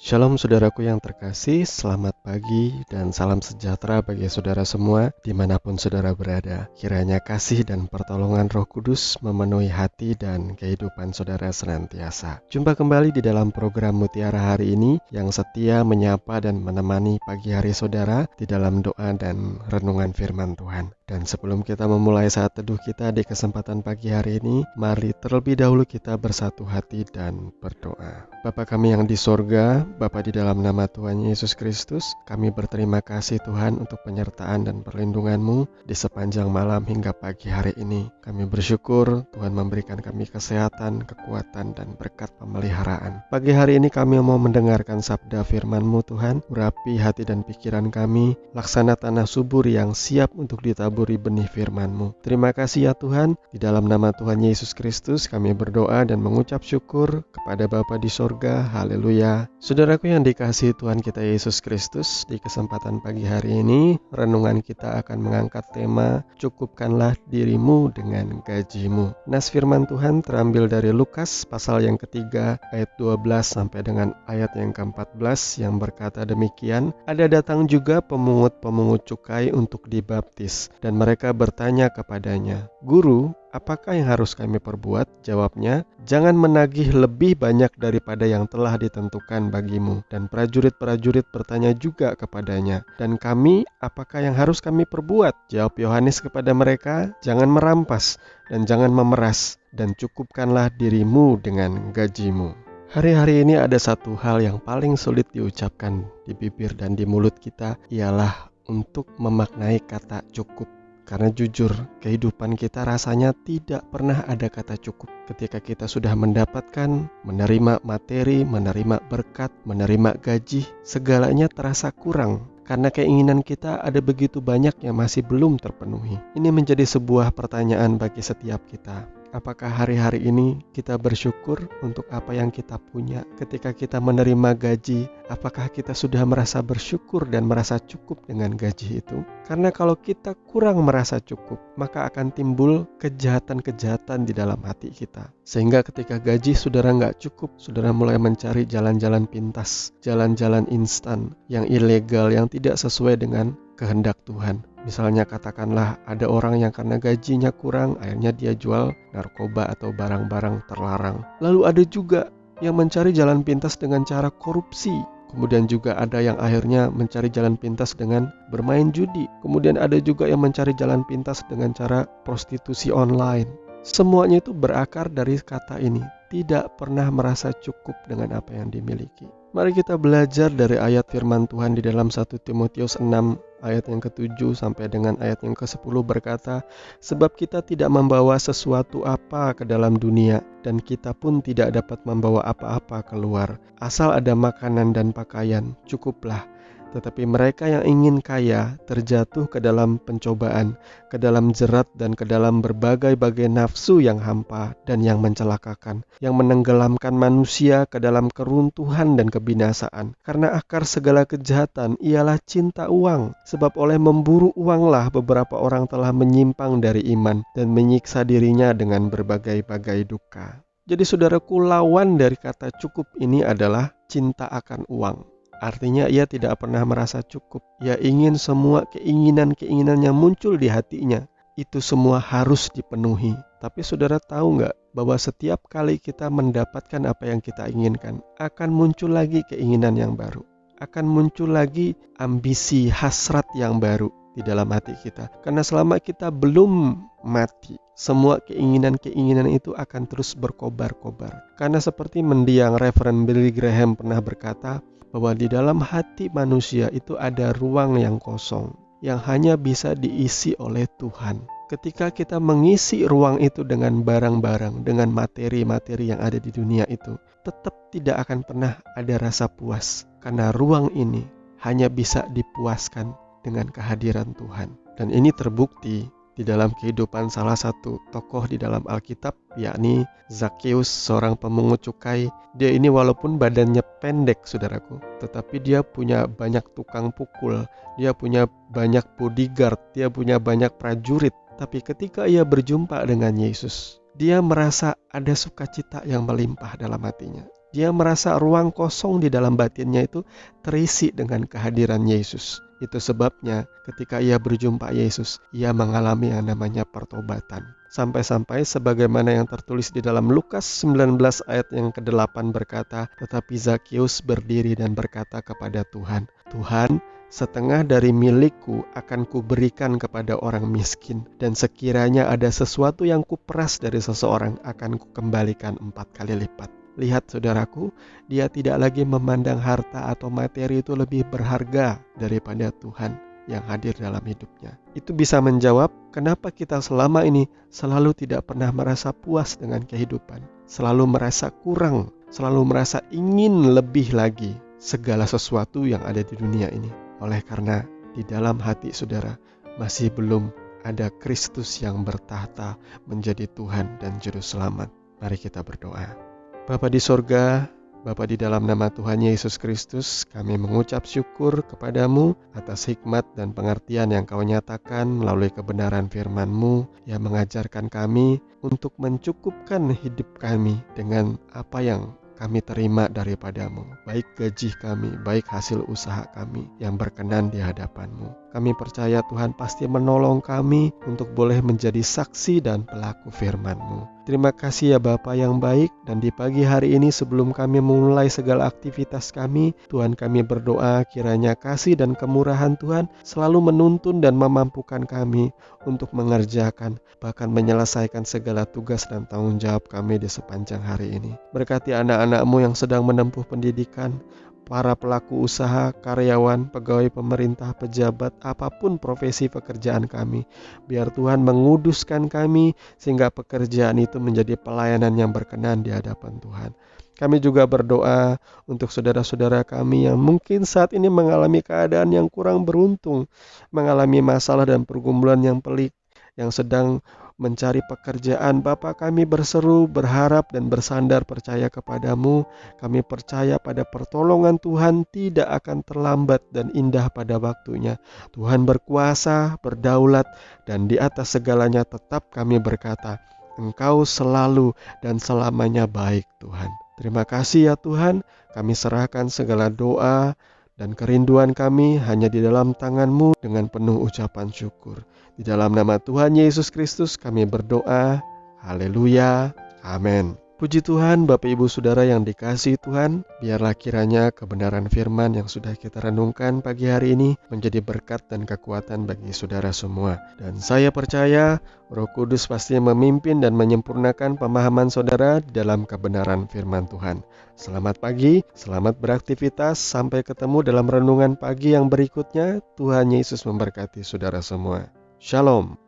Shalom saudaraku yang terkasih, selamat pagi dan salam sejahtera bagi saudara semua dimanapun saudara berada. Kiranya kasih dan pertolongan Roh Kudus memenuhi hati dan kehidupan saudara senantiasa. Jumpa kembali di dalam program Mutiara hari ini yang setia menyapa dan menemani pagi hari saudara di dalam doa dan renungan firman Tuhan. Dan sebelum kita memulai saat teduh kita di kesempatan pagi hari ini, mari terlebih dahulu kita bersatu hati dan berdoa. Bapa kami yang di sorga, Bapa di dalam nama Tuhan Yesus Kristus, kami berterima kasih Tuhan untuk penyertaan dan perlindungan-Mu di sepanjang malam hingga pagi hari ini. Kami bersyukur Tuhan memberikan kami kesehatan, kekuatan, dan berkat pemeliharaan. Pagi hari ini kami mau mendengarkan sabda firman-Mu Tuhan, urapi hati dan pikiran kami, laksana tanah subur yang siap untuk ditaburi benih firman-Mu. Terima kasih ya Tuhan, di dalam nama Tuhan Yesus Kristus kami berdoa dan mengucap syukur kepada Bapa di sorga. Haleluya. Saudaraku yang dikasihi Tuhan kita Yesus Kristus, di kesempatan pagi hari ini renungan kita akan mengangkat tema cukupkanlah dirimu dengan gajimu. Nas firman Tuhan terambil dari Lukas pasal yang ketiga ayat 12 sampai dengan ayat yang ke-14 yang berkata demikian, ada datang juga pemungut-pemungut cukai untuk dibaptis, dan mereka bertanya kepadanya, Guru, apakah yang harus kami perbuat? Jawabnya, jangan menagih lebih banyak daripada yang telah ditentukan bagimu. Dan prajurit-prajurit bertanya juga kepadanya, dan kami, apakah yang harus kami perbuat? Jawab Yohanes kepada mereka, jangan merampas dan jangan memeras, dan cukupkanlah dirimu dengan gajimu. Hari-hari ini ada satu hal yang paling sulit diucapkan di bibir dan di mulut kita, ialah untuk memaknai kata cukup. Karena jujur, kehidupan kita rasanya tidak pernah ada kata cukup. Ketika kita sudah mendapatkan, menerima materi, menerima berkat, menerima gaji, segalanya terasa kurang. Karena keinginan kita ada begitu banyak yang masih belum terpenuhi. Ini menjadi sebuah pertanyaan bagi setiap kita. Apakah hari-hari ini kita bersyukur untuk apa yang kita punya? Ketika kita menerima gaji, apakah kita sudah merasa bersyukur dan merasa cukup dengan gaji itu? Karena kalau kita kurang merasa cukup, maka akan timbul kejahatan-kejahatan di dalam hati kita. Sehingga ketika gaji saudara nggak cukup, saudara mulai mencari jalan-jalan pintas, jalan-jalan instan yang ilegal, yang tidak sesuai dengan kehendak Tuhan. Misalnya katakanlah ada orang yang karena gajinya kurang, akhirnya dia jual narkoba atau barang-barang terlarang. Lalu ada juga yang mencari jalan pintas dengan cara korupsi. Kemudian juga ada yang akhirnya mencari jalan pintas dengan bermain judi. Kemudian ada juga yang mencari jalan pintas dengan cara prostitusi online. Semuanya itu berakar dari kata ini, tidak pernah merasa cukup dengan apa yang dimiliki. Mari kita belajar dari ayat firman Tuhan di dalam 1 Timotius 6 ayat yang ke-7 sampai dengan ayat yang ke-10 berkata, sebab kita tidak membawa sesuatu apa ke dalam dunia, dan kita pun tidak dapat membawa apa-apa keluar. Asal ada makanan dan pakaian, cukuplah. Tetapi mereka yang ingin kaya terjatuh ke dalam pencobaan, ke dalam jerat dan ke dalam berbagai-bagai nafsu yang hampa dan yang mencelakakan, yang menenggelamkan manusia ke dalam keruntuhan dan kebinasaan. Karena akar segala kejahatan ialah cinta uang, sebab oleh memburu uanglah beberapa orang telah menyimpang dari iman dan menyiksa dirinya dengan berbagai-bagai duka. Jadi saudaraku, lawan dari kata cukup ini adalah cinta akan uang. Artinya ia tidak pernah merasa cukup. Ia ingin semua keinginan-keinginan yang muncul di hatinya itu semua harus dipenuhi. Tapi saudara tahu nggak bahwa setiap kali kita mendapatkan apa yang kita inginkan, akan muncul lagi keinginan yang baru. Akan muncul lagi ambisi, hasrat yang baru di dalam hati kita. Karena selama kita belum mati, semua keinginan-keinginan itu akan terus berkobar-kobar. Karena seperti mendiang Reverend Billy Graham pernah berkata, bahwa di dalam hati manusia itu ada ruang yang kosong, yang hanya bisa diisi oleh Tuhan. Ketika kita mengisi ruang itu dengan barang-barang, dengan materi-materi yang ada di dunia itu, tetap tidak akan pernah ada rasa puas. Karena ruang ini hanya bisa dipuaskan dengan kehadiran Tuhan. Dan ini terbukti di dalam kehidupan salah satu tokoh di dalam Alkitab, yakni Zakheus, seorang pemungut cukai. Dia ini walaupun badannya pendek, saudaraku, tetapi dia punya banyak tukang pukul, dia punya banyak bodyguard, dia punya banyak prajurit. Tapi ketika ia berjumpa dengan Yesus, dia merasa ada sukacita yang melimpah dalam hatinya. Dia merasa ruang kosong di dalam batinnya itu terisi dengan kehadiran Yesus. Itu sebabnya ketika ia berjumpa Yesus, ia mengalami yang namanya pertobatan. Sampai-sampai sebagaimana yang tertulis di dalam Lukas 19 ayat yang ke-8 berkata, tetapi Zakius berdiri dan berkata kepada Tuhan, Tuhan, setengah dari milikku akan kuberikan kepada orang miskin, dan sekiranya ada sesuatu yang kuperas dari seseorang akan kukembalikan 4 kali lipat. Lihat saudaraku, dia tidak lagi memandang harta atau materi itu lebih berharga daripada Tuhan yang hadir dalam hidupnya. Itu bisa menjawab kenapa kita selama ini selalu tidak pernah merasa puas dengan kehidupan, selalu merasa kurang, selalu merasa ingin lebih lagi segala sesuatu yang ada di dunia ini. Oleh karena di dalam hati saudara masih belum ada Kristus yang bertahta menjadi Tuhan dan Juru Selamat. Mari kita berdoa. Bapa di sorga, Bapa di dalam nama Tuhan Yesus Kristus, kami mengucap syukur kepadamu atas hikmat dan pengertian yang Kau nyatakan melalui kebenaran firman-Mu yang mengajarkan kami untuk mencukupkan hidup kami dengan apa yang kami terima daripadamu, baik gaji kami, baik hasil usaha kami yang berkenan di hadapan-Mu. Kami percaya Tuhan pasti menolong kami untuk boleh menjadi saksi dan pelaku firman-Mu. Terima kasih ya Bapa yang baik, dan di pagi hari ini sebelum kami memulai segala aktivitas kami, Tuhan kami berdoa kiranya kasih dan kemurahan Tuhan selalu menuntun dan memampukan kami untuk mengerjakan, bahkan menyelesaikan segala tugas dan tanggung jawab kami di sepanjang hari ini. Berkati anak-anak-Mu yang sedang menempuh pendidikan, para pelaku usaha, karyawan, pegawai pemerintah, pejabat, apapun profesi pekerjaan kami. Biar Tuhan menguduskan kami sehingga pekerjaan itu menjadi pelayanan yang berkenan di hadapan Tuhan. Kami juga berdoa untuk saudara-saudara kami yang mungkin saat ini mengalami keadaan yang kurang beruntung, mengalami masalah dan pergumulan yang pelik, yang sedang mencari pekerjaan. Bapa, kami berseru, berharap dan bersandar percaya kepadamu. Kami percaya pada pertolongan Tuhan tidak akan terlambat dan indah pada waktunya. Tuhan berkuasa, berdaulat, dan di atas segalanya tetap kami berkata, Engkau selalu dan selamanya baik Tuhan. Terima kasih ya Tuhan, kami serahkan segala doa dan kerinduan kami hanya di dalam tangan-Mu dengan penuh ucapan syukur. Di dalam nama Tuhan Yesus Kristus kami berdoa. Haleluya. Amin. Puji Tuhan, Bapak Ibu Saudara yang dikasihi Tuhan, biarlah kiranya kebenaran firman yang sudah kita renungkan pagi hari ini menjadi berkat dan kekuatan bagi saudara semua. Dan saya percaya Roh Kudus pasti memimpin dan menyempurnakan pemahaman saudara dalam kebenaran firman Tuhan. Selamat pagi, selamat beraktivitas, sampai ketemu dalam renungan pagi yang berikutnya. Tuhan Yesus memberkati saudara semua. Shalom.